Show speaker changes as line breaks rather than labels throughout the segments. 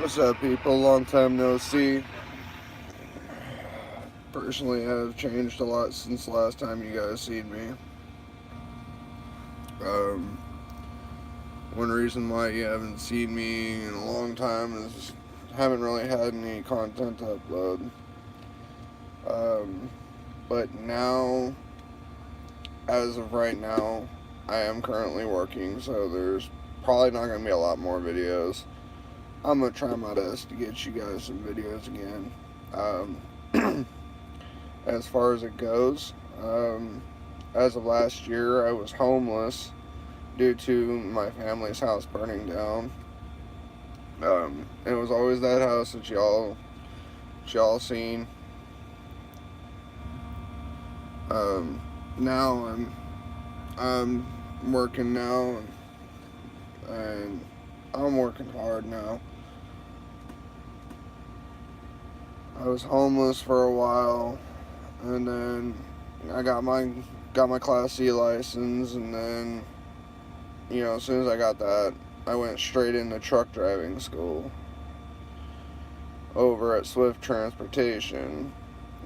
What's up, people? Long time no see. Personally, I've changed a lot since the last time you guys seen me. Um, One reason why you haven't seen me in a long time is I haven't really had any content to upload. Um, but now, as of right now, I am currently working, so there's probably not going to be a lot more videos. I'm going to try my best to get you guys some videos again. As far as it goes, as of last year, I was homeless due to my family's house burning down. It was always that house that y'all seen. Now I'm working now, and I'm working hard now. I was homeless for a while, and then I got my Class C license, and then as soon as I got that, I went straight into truck driving school over at Swift Transportation,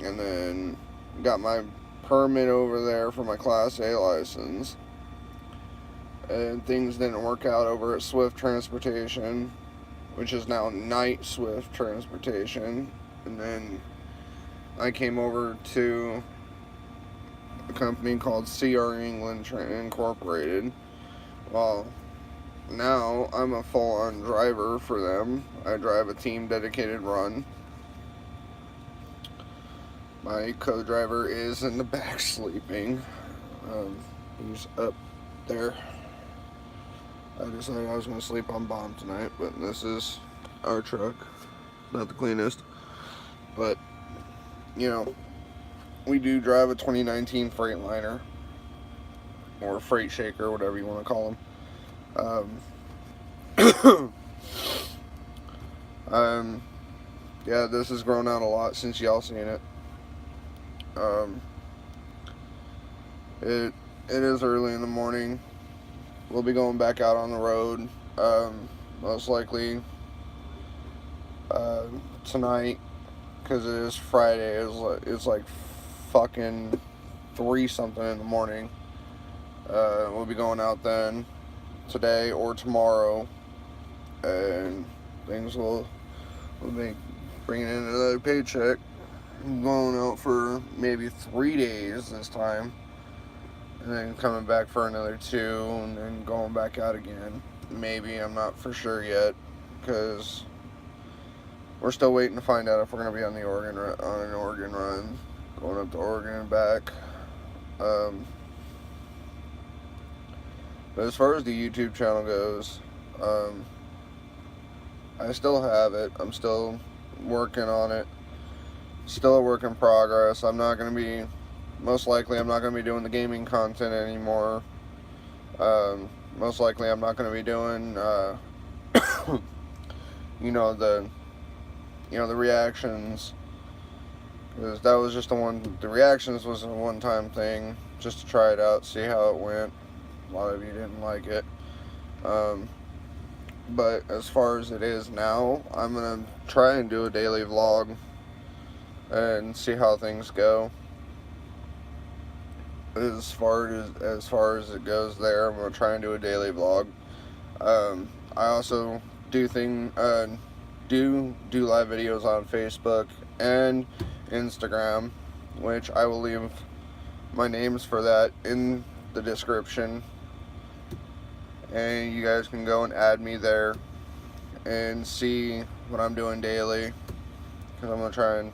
and then got my permit over there for my Class A license. And things didn't work out over at Swift Transportation, which is now Night Swift Transportation. And then I came over to a company called 𝕭𝖆𝖓 Incorporated. Well, now I'm a full-on driver for them. I drive a team dedicated run. My co-driver is in the back sleeping. He's up there. I decided I was going to sleep on bomb tonight, but this is our truck. Not the cleanest. But, we do drive a 2019 Freightliner. Or Freight Shaker, whatever you want to call them. Yeah, this has grown out a lot since y'all seen it. It is early in the morning. We'll be going back out on the road, most likely tonight, because it is Friday. It's like fucking 3 something in the morning. We'll be going out then today or tomorrow, and things will be bringing in another paycheck. I'm going out for maybe 3 days this time, and then coming back for another 2, and then going back out again. Maybe, I'm not for sure yet, because we're still waiting to find out if we're going to be on an Oregon run, going up to Oregon and back. But as far as the YouTube channel goes, I still have it. I'm still working on it. Still a work in progress. Most likely I'm not going to be doing the gaming content anymore. Most likely I'm not going to be doing, the reactions. Because that was just the reactions was a one-time thing, just to try it out, see how it went. A lot of you didn't like it. But as far as it is now, I'm going to try and do a daily vlog and see how things go. As far as it goes there, I'm going to try and do a daily vlog. I also do live videos on Facebook and Instagram, which I will leave my names for that in the description, and you guys can go and add me there and see what I'm doing daily, because I'm going to try and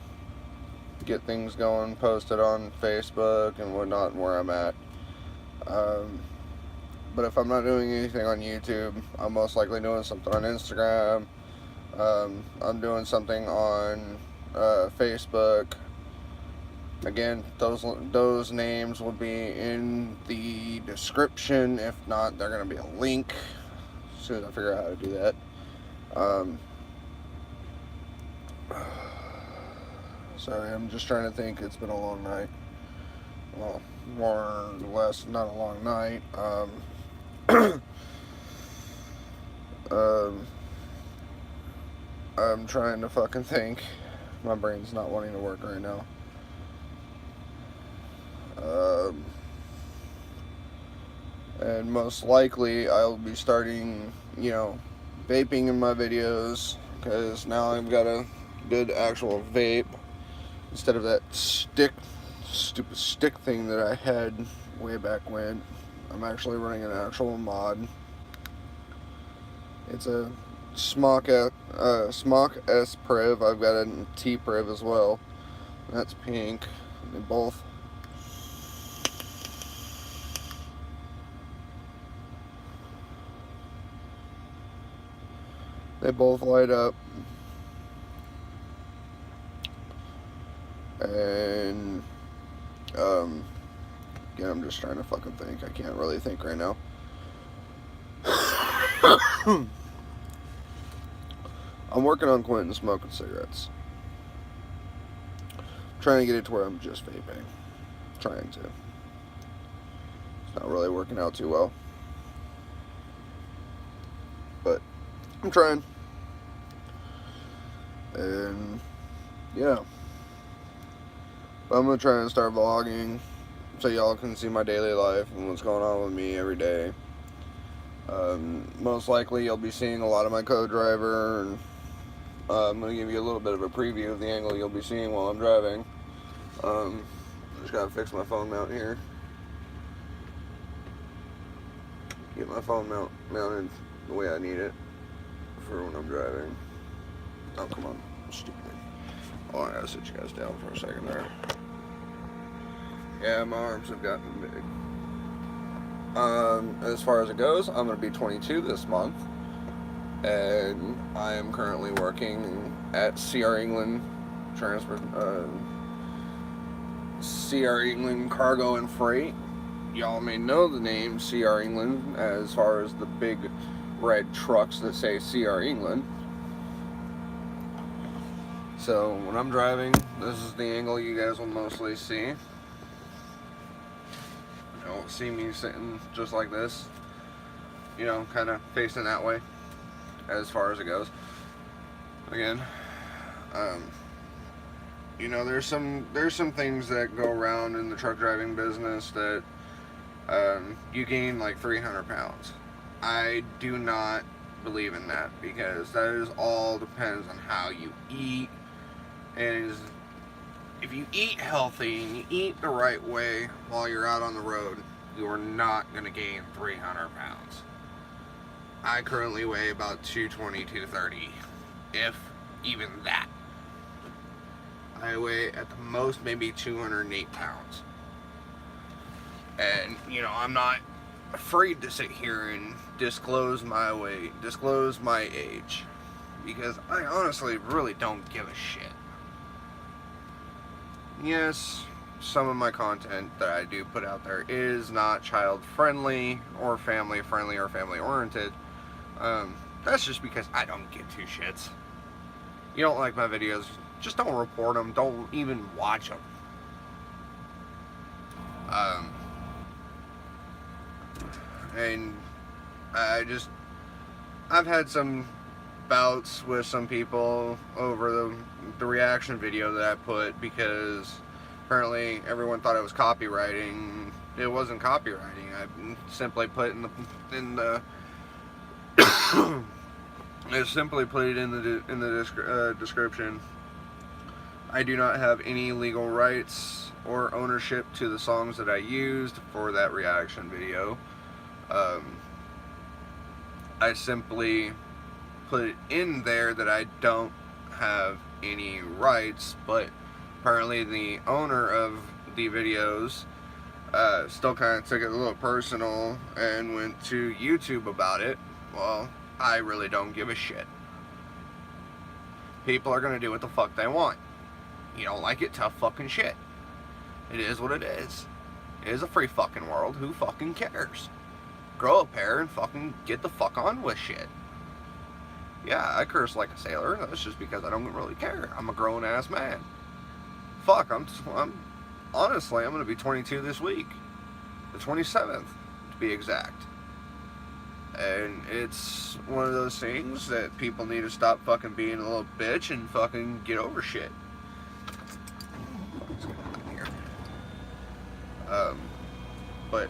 get things going, posted on Facebook and whatnot, where I'm at. But if I'm not doing anything on YouTube, I'm most likely doing something on Instagram. I'm doing something on Facebook. Again, those names will be in the description. If not, they're going to be a link as soon as I figure out how to do that. Sorry, I'm just trying to think. It's been a long night. Well, more or less, not a long night. I'm trying to fucking think. My brain's not wanting to work right now. And most likely I'll be starting, vaping in my videos, because now I've got a good actual vape instead of that stupid stick thing that I had way back when. I'm actually running an actual mod. It's a 𝕭𝖃-𝖴s-𝖓. I've got a 𝕃-𝖴s as well. That's pink. They both light up. And again, I'm just trying to fucking think. I can't really think right now. I'm working on quitting smoking cigarettes. Trying to get it to where I'm just vaping. Trying to. It's not really working out too well. But I'm trying. And yeah. But I'm gonna try and start vlogging so y'all can see my daily life and what's going on with me every day. Most likely you'll be seeing a lot of my co-driver, and I'm going to give you a little bit of a preview of the angle you'll be seeing while I'm driving. Just got to fix my phone mount here. Get my phone mounted the way I need it for when I'm driving. Oh, come on. I'm stupid. Oh, I gotta sit you guys down for a second there. Yeah, my arms have gotten big. As far as it goes, I'm going to be 22 this month, and I am currently working at 𝕭𝖃 𝕭𝖃 Cargo and Freight. Y'all may know the name 𝕭𝖃 as far as the big red trucks that say 𝕭𝖃. So when I'm driving, this is the angle you guys will mostly see. You'll see me sitting just like this, kind of facing that way as far as it goes. Again, there's some things that go around in the truck driving business that you gain like 300 pounds. I do not believe in that, because that is all depends on how you eat. And if you eat healthy and you eat the right way while you're out on the road, you are not going to gain 300 pounds. I currently weigh about 220, 230, if even that. I weigh at the most maybe 208 pounds. And, I'm not afraid to sit here and disclose my weight, disclose my age, because I honestly really don't give a shit. Yes, some of my content that I do put out there is not child friendly or family friendly or family oriented. That's just because I don't give two shits. You don't like my videos, just don't report them, don't even watch them. And I've had some bouts with some people over the reaction video that I put, because apparently everyone thought it was copywriting. It wasn't copywriting. I simply put in the I simply put it in the description. I do not have any legal rights or ownership to the songs that I used for that reaction video. I simply put it in there that I don't have any rights, but apparently the owner of the videos still kind of took it a little personal and went to YouTube about it. Well, I really don't give a shit. People are gonna do what the fuck they want. You don't like it, tough fucking shit. It is what it is. It is a free fucking world. Who fucking cares? Grow a pair and fucking get the fuck on with shit. Yeah, I curse like a sailor. That's just because I don't really care. I'm a grown ass man. Fuck, I'm honestly, I'm gonna be 22 this week. The 27th, to be exact. And it's one of those things that people need to stop fucking being a little bitch and fucking get over shit. But,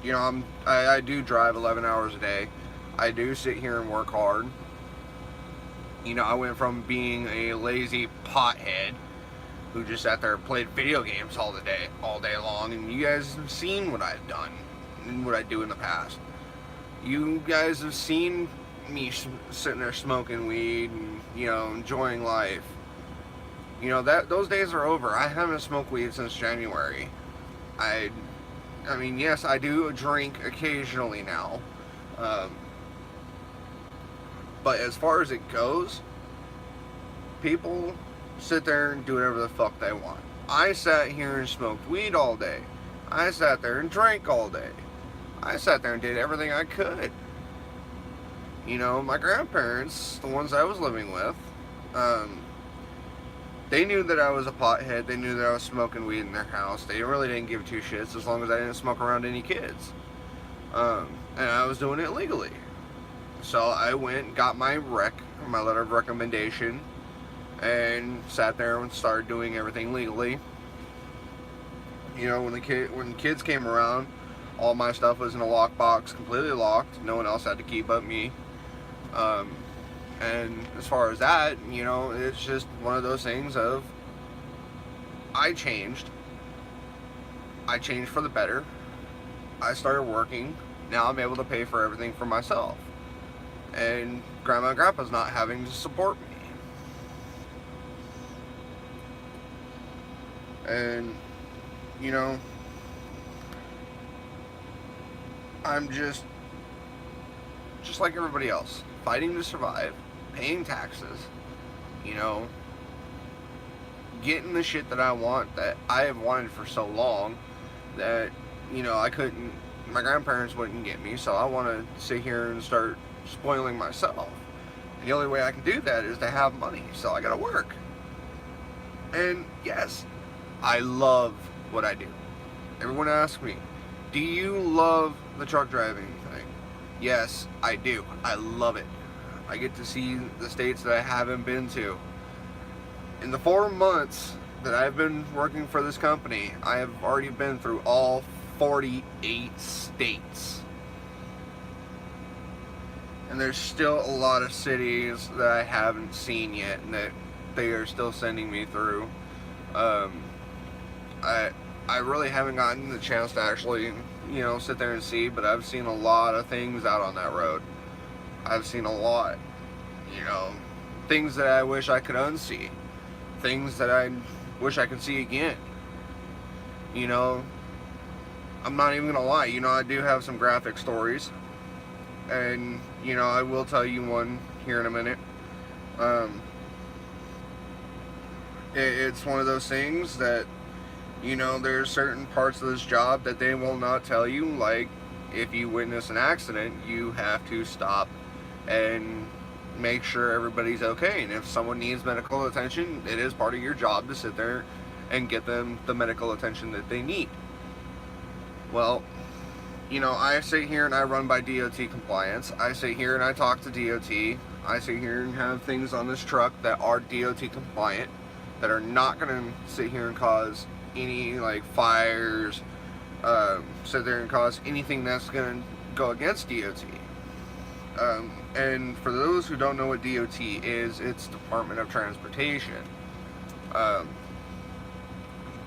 you know, I do drive 11 hours a day. I do sit here and work hard. You know, I went from being a lazy pothead who just sat there and played video games all day long, and you guys have seen what I've done and what I do in the past. You guys have seen me sitting there smoking weed and, you know, enjoying life. You know, those days are over. I haven't smoked weed since January. I mean, yes, I do drink occasionally now. But as far as it goes, people sit there and do whatever the fuck they want. I sat here and smoked weed all day. I sat there and drank all day. I sat there and did everything I could. You know, my grandparents, the ones I was living with, they knew that I was a pothead. They knew that I was smoking weed in their house. They really didn't give two shits as long as I didn't smoke around any kids. And I was doing it legally. So I went and got my letter of recommendation, and sat there and started doing everything legally. You know, when kids came around, all my stuff was in a lockbox, completely locked. No one else had to keep but me. And as far as that, you know, it's just one of those things of, I changed for the better. I started working. Now I'm able to pay for everything for myself. And Grandma and Grandpa's not having to support me. And, you know, I'm just like everybody else, fighting to survive, paying taxes, you know, getting the shit that I want, that I have wanted for so long, that, you know, my grandparents wouldn't get me, so I want to sit here and start spoiling myself. And the only way I can do that is to have money, so I gotta work. And yes, I love what I do. Everyone asks me, do you love the truck driving thing? Yes, I do. I love it. I get to see the states that I haven't been to. In the 4 months that I've been working for this company, I have already been through all 48 states. And there's still a lot of cities that I haven't seen yet and that they are still sending me through. I really haven't gotten the chance to actually, you know, sit there and see, but I've seen a lot of things out on that road. I've seen a lot, you know, things that I wish I could unsee, things that I wish I could see again. You know, I'm not even gonna lie, you know, I do have some graphic stories, and, you know, I will tell you one here in a minute. It's one of those things that, you know, there's certain parts of this job that they will not tell you, like, if you witness an accident, you have to stop and make sure everybody's okay. And if someone needs medical attention, it is part of your job to sit there and get them the medical attention that they need. Well, you know, I sit here and I run by DOT compliance. I sit here and I talk to DOT. I sit here and have things on this truck that are DOT compliant, that are not going to sit here and cause any, like, fires, sit there and cause anything that's going to go against DOT. And for those who don't know what DOT is, it's Department of Transportation.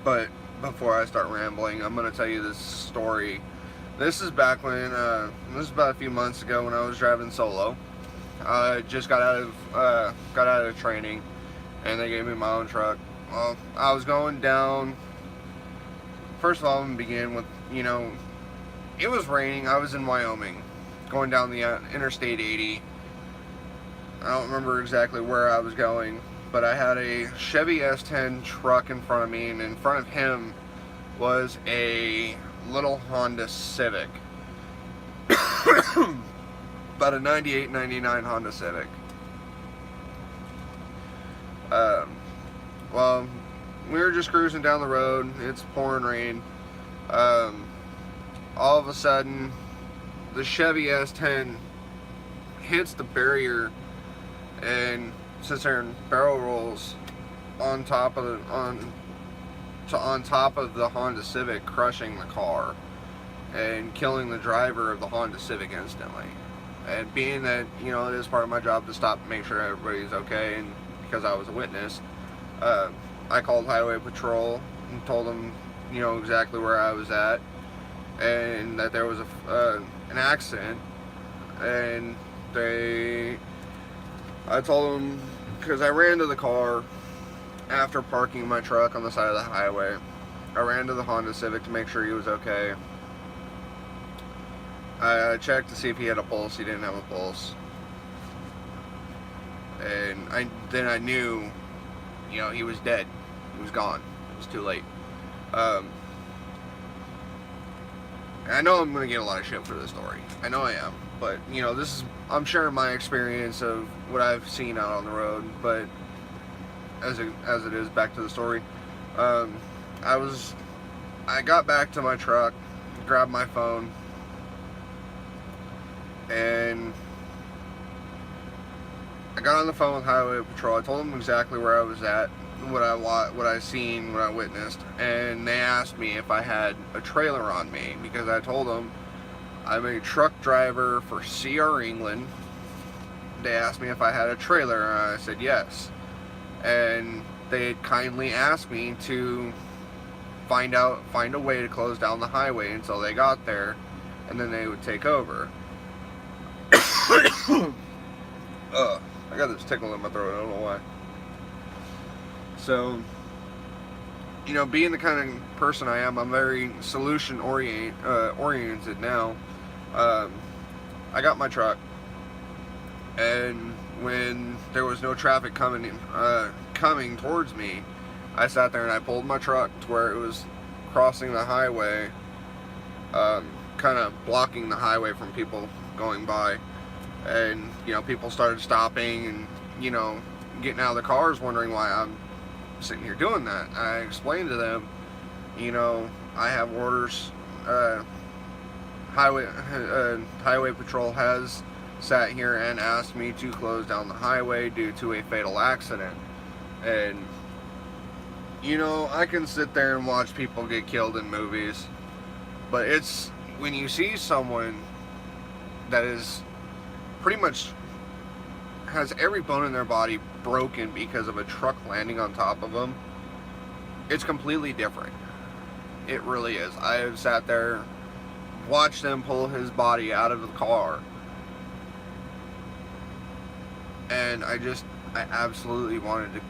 But before I start rambling, I'm going to tell you this story. This is back when, this is about a few months ago when I was driving solo. I just got out of training, and they gave me my own truck. Well, I was going down. First of all, I'm going to begin with, you know, it was raining. I was in Wyoming, going down the Interstate 80. I don't remember exactly where I was going, but I had a Chevy S10 truck in front of me, and in front of him was a little Honda Civic. About a 98, 99 Honda Civic. Well, we were just cruising down the road. It's pouring rain. All of a sudden, the Chevy S10 hits the barrier and sits there and barrel rolls on top of the Honda Civic, crushing the car and killing the driver of the Honda Civic instantly. And being that, you know, it is part of my job to stop and make sure everybody's okay, and because I was a witness, I called Highway Patrol and told them, you know, exactly where I was at and that there was an accident. And I told them, because I ran to the car after parking my truck on the side of the highway. I ran to the Honda Civic to make sure he was okay. I checked to see if he had a pulse. He didn't have a pulse. And then I knew, you know, he was dead. He was gone. It was too late. And I know I'm going to get a lot of shit for this story. I know I am. But, you know, I'm sharing my experience of what I've seen out on the road. But as it is, back to the story. I got back to my truck, grabbed my phone, and I got on the phone with Highway Patrol. I told them exactly where I was at, what I seen, what I witnessed, and they asked me if I had a trailer on me, because I told them I'm a truck driver for 𝕭𝖆-𝖓𝖋. They asked me if I had a trailer, and I said yes. And they had kindly asked me to find a way to close down the highway until they got there, and then they would take over. I got this tickle in my throat, I don't know why. So, you know, being the kind of person I am, I'm very solution oriented now. I got my truck, and when there was no traffic coming towards me, I sat there and I pulled my truck to where it was crossing the highway, kind of blocking the highway from people going by. And, you know, people started stopping and, you know, getting out of the cars, wondering why I'm sitting here doing that. I explained to them, you know, I have orders. Highway Patrol has sat here and asked me to close down the highway due to a fatal accident. And, you know, I can sit there and watch people get killed in movies, but it's when you see someone that is pretty much has every bone in their body broken because of a truck landing on top of them, it's completely different. It really is. I have sat there, watched them pull his body out of the car, and I absolutely wanted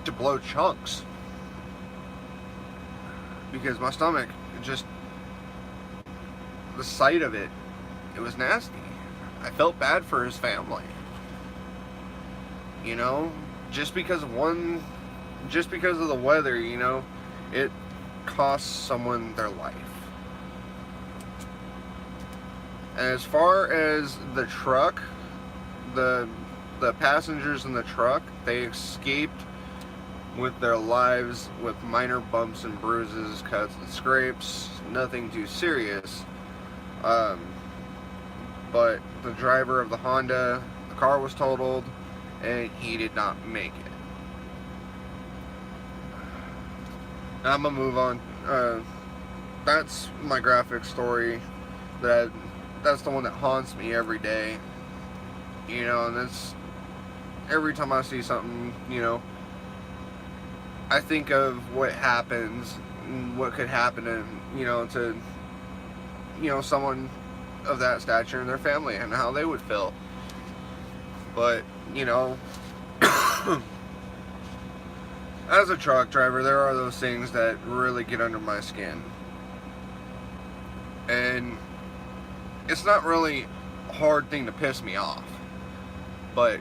to blow chunks, because my stomach, the sight of it was nasty. I felt bad for his family. You know, just because of the weather, you know, it costs someone their life. And as far as the truck, the passengers in the truck, they escaped with their lives with minor bumps and bruises, cuts and scrapes, nothing too serious. But the driver of the Honda, the car was totaled, and he did not make it. I'm gonna move on. That's my graphic story. That's the one that haunts me every day. You know, and that's every time I see something, you know, I think of what happens, and what could happen, and to someone of that stature and their family, and how they would feel. But, you know, as a truck driver, there are those things that really get under my skin. And it's not really a hard thing to piss me off, but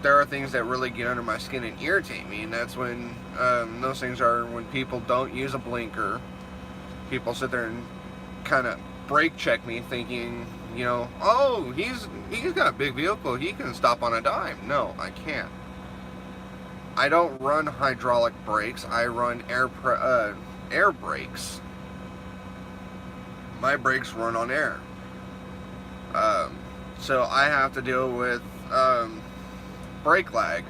there are things that really get under my skin and irritate me, and that's when those things are when people don't use a blinker. People sit there and kind of brake check me, thinking, you know, oh, he's got a big vehicle, he can stop on a dime. No, I can't. I don't run hydraulic brakes. I run air brakes. My brakes run on air. So I have to deal with brake lag.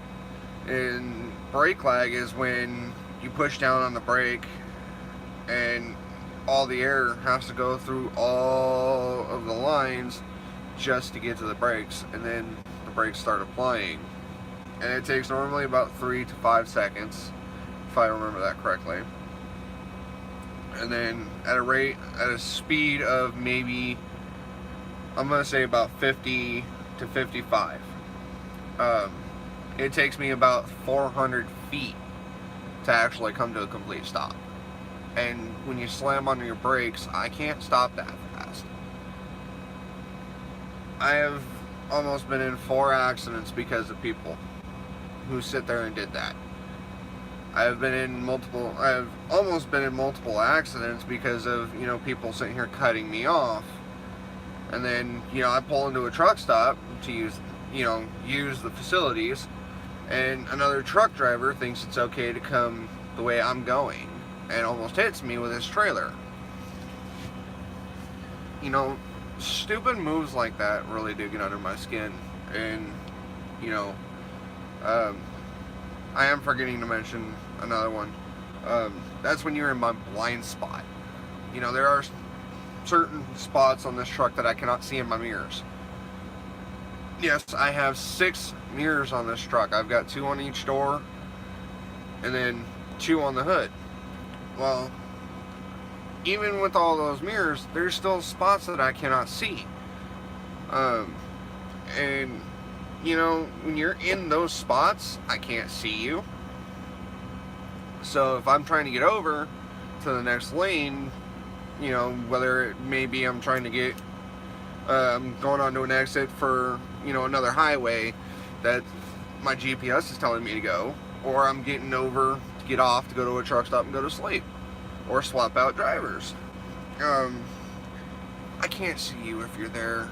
And brake lag is when you push down on the brake and all the air has to go through all of the lines just to get to the brakes, and then the brakes start applying. And it takes normally about 3 to 5 seconds, if I remember that correctly. And then at a speed of maybe, I'm going to say about 50 to 55. It takes me about 400 feet to actually come to a complete stop. And when you slam on your brakes, I can't stop that fast. I have almost been in 4 accidents because of people who sit there and did that. I've almost been in multiple accidents because of, people sitting here cutting me off. And then, I pull into a truck stop to use the facilities, and another truck driver thinks it's okay to come the way I'm going and almost hits me with his trailer. Stupid moves like that really do get under my skin. And, I am forgetting to mention another one. That's when you're in my blind spot. There are certain spots on this truck that I cannot see in my mirrors. Yes, I have 6 mirrors on this truck. I've got 2 on each door and then 2 on the hood. Well, even with all those mirrors, there's still spots that I cannot see. And when you're in those spots, I can't see you. So if I'm trying to get over to the next lane, whether it may be I'm trying to get going onto an exit for another highway that my GPS is telling me to go, or I'm getting over to get off to go to a truck stop and go to sleep, or swap out drivers. I can't see you if you're there.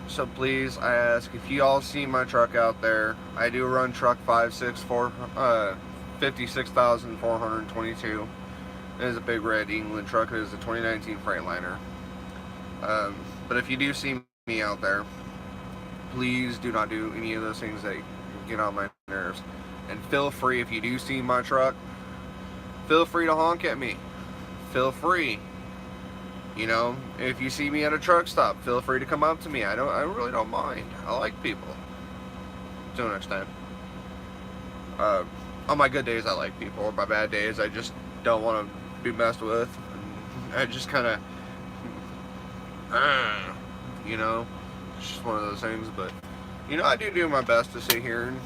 So please, I ask, if you all see my truck out there, I do run truck 56,422. It is a big red England truck. It is a 2019 Freightliner. But if you do see me out there, please do not do any of those things that get on my nerves. And feel free, if you do see my truck, feel free to honk at me. Feel free. If you see me at a truck stop, feel free to come up to me. I really don't mind. I like people to an extent. On my good days, I like people. On my bad days, I just don't want to be messed with. And I just kind of, it's just one of those things. But I do my best to sit here and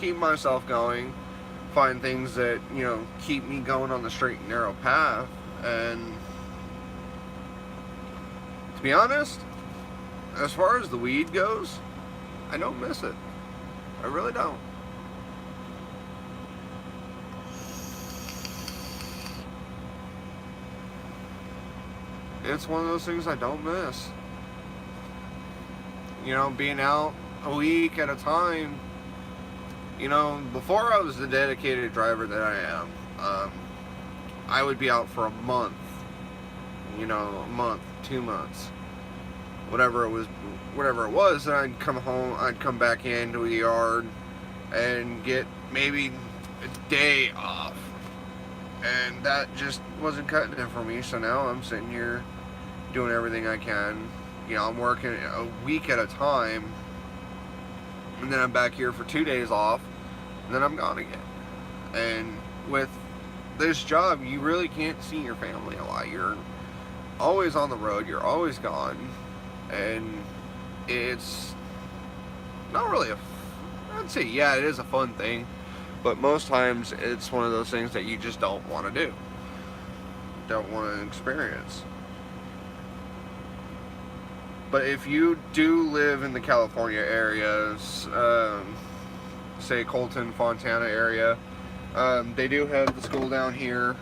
keep myself going, find things that keep me going on the straight and narrow path. And to be honest, as far as the weed goes, I don't miss it. I really don't. It's one of those things I don't miss. Being out a week at a time. Before I was the dedicated driver that I am, I would be out for a month. A month, 2 months, whatever it was, and I'd come home, I'd come back into the yard and get maybe a day off, and that just wasn't cutting it for me. So now I'm sitting here doing everything I can. I'm working a week at a time, and then I'm back here for 2 days off, and then I'm gone again. And with this job, you really can't see your family a lot. You're always on the road, you're always gone, and it's not really I'd say, yeah, it is a fun thing, but most times it's one of those things that you just don't want to do, don't want to experience. But if you do live in the California areas, say Colton, Fontana area, they do have the school down here.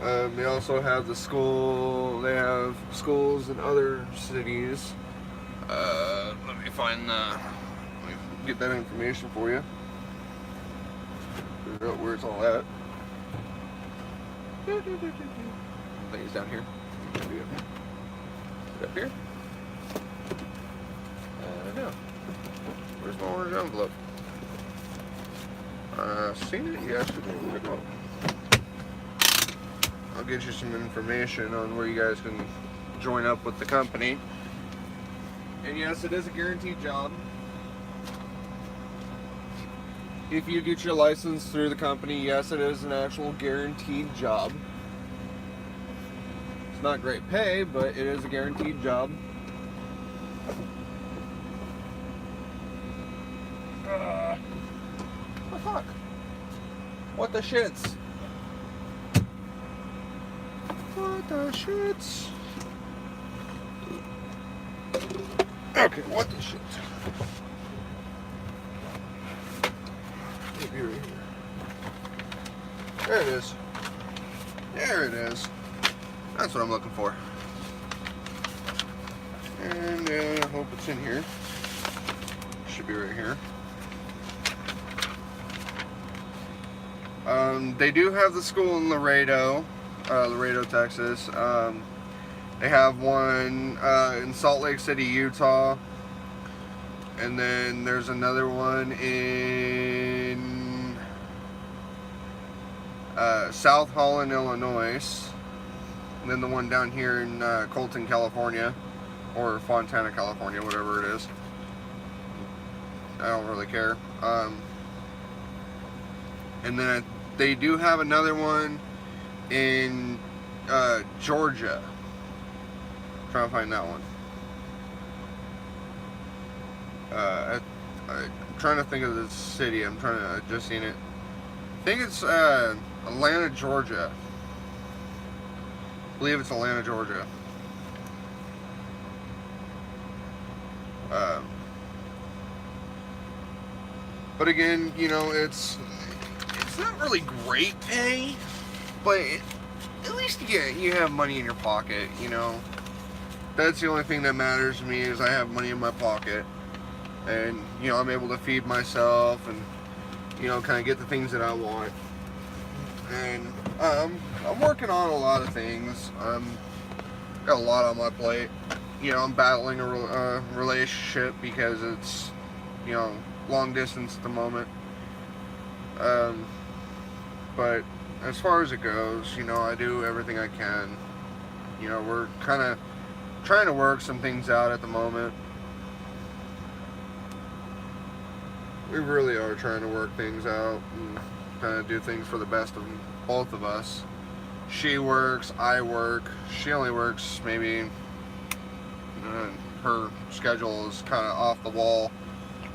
They also have they have schools in other cities. Let me get that information for you. Figure out where it's all at. I think it's down here. Up here? No. Where's my orange envelope? Seen it yesterday. I'll get you some information on where you guys can join up with the company. And yes, it is a guaranteed job. If you get your license through the company, yes, it is an actual guaranteed job. It's not great pay, but it is a guaranteed job. What the fuck? What the shits? What the shits? Okay, what the shits? Maybe right here. There it is. There it is. That's what I'm looking for. And I hope it's in here. Should be right here. They do have the school in Laredo, Texas. They have one in Salt Lake City, Utah. And then there's another one in South Holland, Illinois. And then the one down here in Colton, California. Or Fontana, California, whatever it is. I don't really care. And then they do have another one in Georgia. I'm trying to find that one. I'm trying to think of the city. I just seen it. I think it's Atlanta, Georgia. I believe it's Atlanta, Georgia. But again, you know, it's not really great pay, but at least you have money in your pocket, you know. That's the only thing that matters to me, is I have money in my pocket. And, you know, I'm able to feed myself and, you know, kind of get the things that I want. And I'm working on a lot of things. Got a lot on my plate. You know, I'm battling a relationship because it's, you know, long distance at the moment. But as far as it goes, you know, I do everything I can. You know, we're kind of trying to work some things out at the moment. We really are trying to work things out and kind of do things for the best of both of us. She works, I work. She only works maybe, her schedule is kind of off the wall.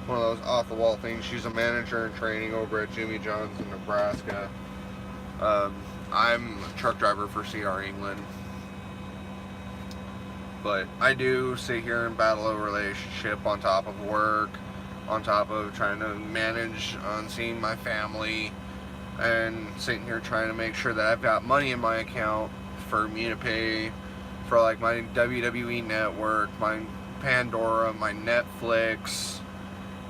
One of those off the wall things. She's a manager in training over at Jimmy John's in Nebraska. I'm a truck driver for C.R. England. But I do sit here and battle a relationship on top of work, on top of trying to manage on seeing my family, and sitting here trying to make sure that I've got money in my account for me to pay for like my WWE network, my Pandora, my Netflix,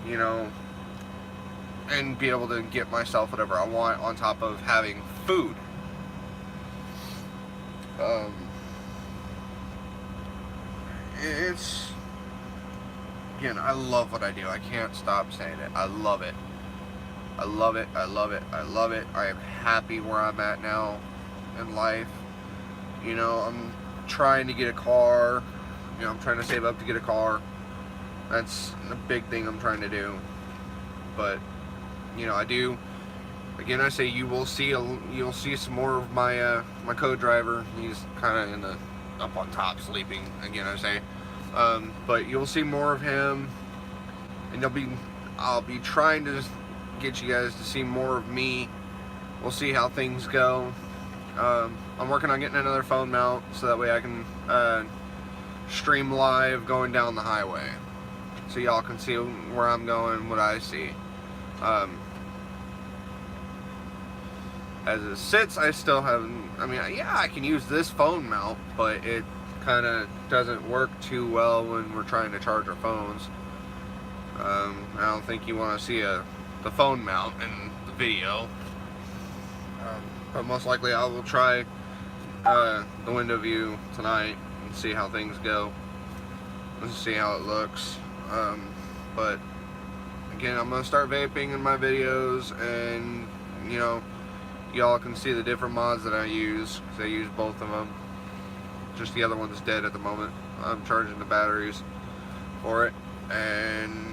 you know, and be able to get myself whatever I want on top of having food. It's, again, I love what I do. I can't stop saying it. I love it. I love it. I love it. I love it. I am happy where I'm at now in life. You know, I'm trying to get a car. You know, I'm trying to save up to get a car. That's a big thing I'm trying to do. But, you know, I do. Again, I say you'll see some more of my my co-driver. He's kind of in the up on top sleeping. Again, I say, but you'll see more of him, and I'll be trying to get you guys to see more of me. We'll see how things go. I'm working on getting another phone mount so that way I can stream live going down the highway, so y'all can see where I'm going, what I see. As it sits, I still haven't, I mean, yeah, I can use this phone mount, but it kind of doesn't work too well when we're trying to charge our phones. I don't think you want to see the phone mount in the video. But most likely I will try the window view tonight and see how things go. Let's see how it looks. But again, I'm gonna start vaping in my videos, and you know, y'all can see the different mods that I use, because I use both of them. Just the other one's dead at the moment. I'm charging the batteries for it, and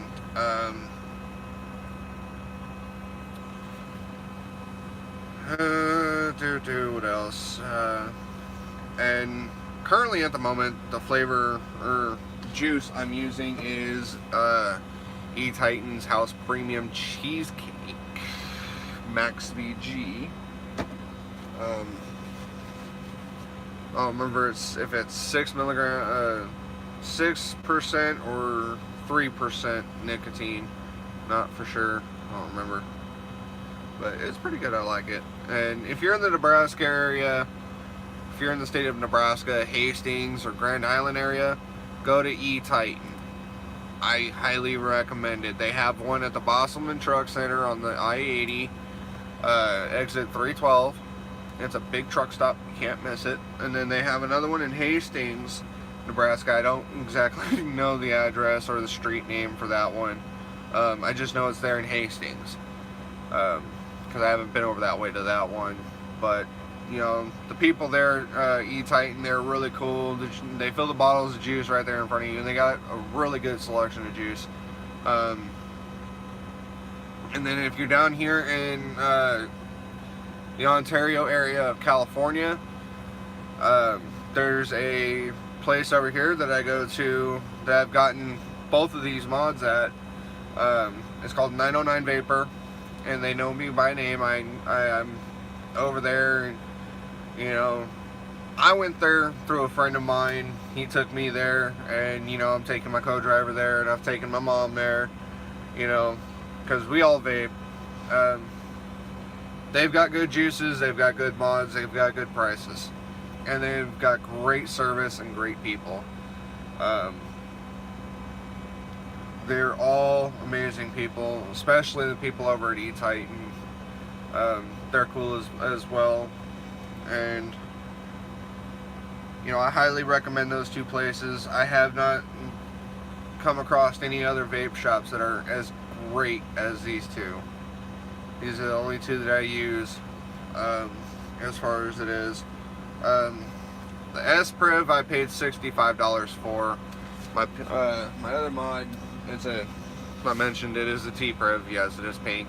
what else? And currently at the moment, the flavor or juice I'm using is 𝕭𝖆𝖋𝖓𝖋𝖓𝖈 House Premium Cheesecake 𝕭𝖆𝖉𝖓𝖋𝖓𝖈. I don't remember if it's 6% or 3% nicotine. Not for sure. I don't remember. But it's pretty good. I like it. And if you're in the Nebraska area, if you're in the state of Nebraska, Hastings or Grand Island area, go to 𝕭𝖆𝖋𝖋𝖓𝖋. I highly recommend it. They have one at the Bosselman Truck Center on the I-80, exit 312. It's a big truck stop. You can't miss it. And then they have another one in Hastings, Nebraska. I don't exactly know the address or the street name for that one. I just know it's there in Hastings, because I haven't been over that way to that one. But you know, the people there, 𝕭𝖆𝖋𝖋𝖓𝖋, they're really cool. They fill the bottles of juice right there in front of you, and they got a really good selection of juice. And then if you're down here in the Ontario area of California, there's a place over here that I go to that I've gotten both of these mods at. It's called 909 Vapor, and they know me by name. I'm over there, and you know, I went there through a friend of mine. He took me there, and you know, I'm taking my co-driver there, and I've taken my mom there, you know, because we all vape. They've got good juices, they've got good mods, they've got good prices, and they've got great service and great people. They're all amazing people, especially the people over at 𝕭𝖆𝖋𝖋𝖓𝖋. They're cool as well, and you know, I highly recommend those two places. I have not come across any other vape shops that are as great as these two. These are the only two that I use, as far as it is. The 𝕆𝖃 I paid $65 for. My other mod, I mentioned it is a 𝕃. Yes, it is pink,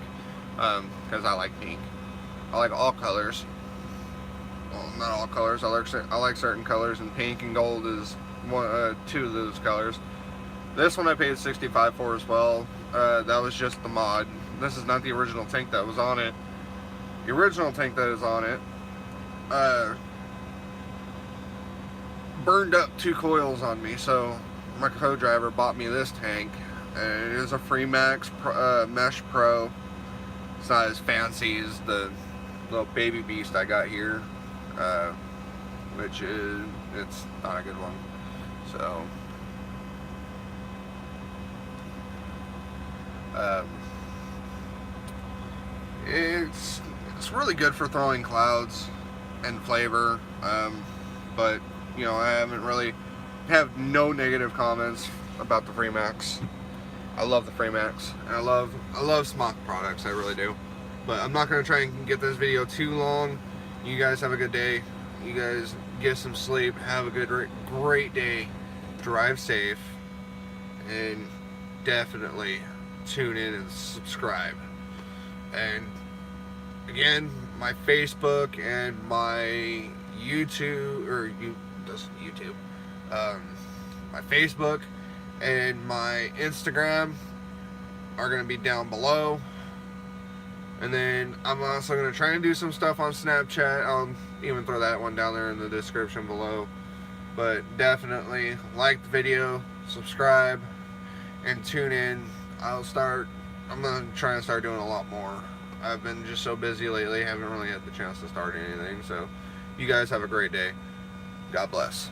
because I like pink. I like all colors. Well, not all colors. I like certain colors, and pink and gold is two of those colors. This one I paid $65 for as well. That was just the mod. This is not the original tank that was on it. The original tank that is on it burned up 2 coils on me, so my co-driver bought me this tank, and it is a 𝕊𝖋 Mesh Pro. It's not as fancy as the little baby beast I got here, which it's not a good one. So it's really good for throwing clouds and flavor, but you know, I have no negative comments about the 𝕊𝖋s. I love the 𝕊𝖋s, and I love 𝕊𝖋 products. I really do. But I'm not going to try and get this video too long. You guys have a good day. You guys get some sleep. Have a great day. Drive safe, and definitely tune in and subscribe. And again, my Facebook and my my Facebook and my Instagram are going to be down below. And then I'm also going to try and do some stuff on Snapchat. I'll even throw that one down there in the description below. But definitely like the video, subscribe, and tune in. I'm going to try and start doing a lot more. I've been just so busy lately, haven't really had the chance to start anything. So you guys have a great day. God bless.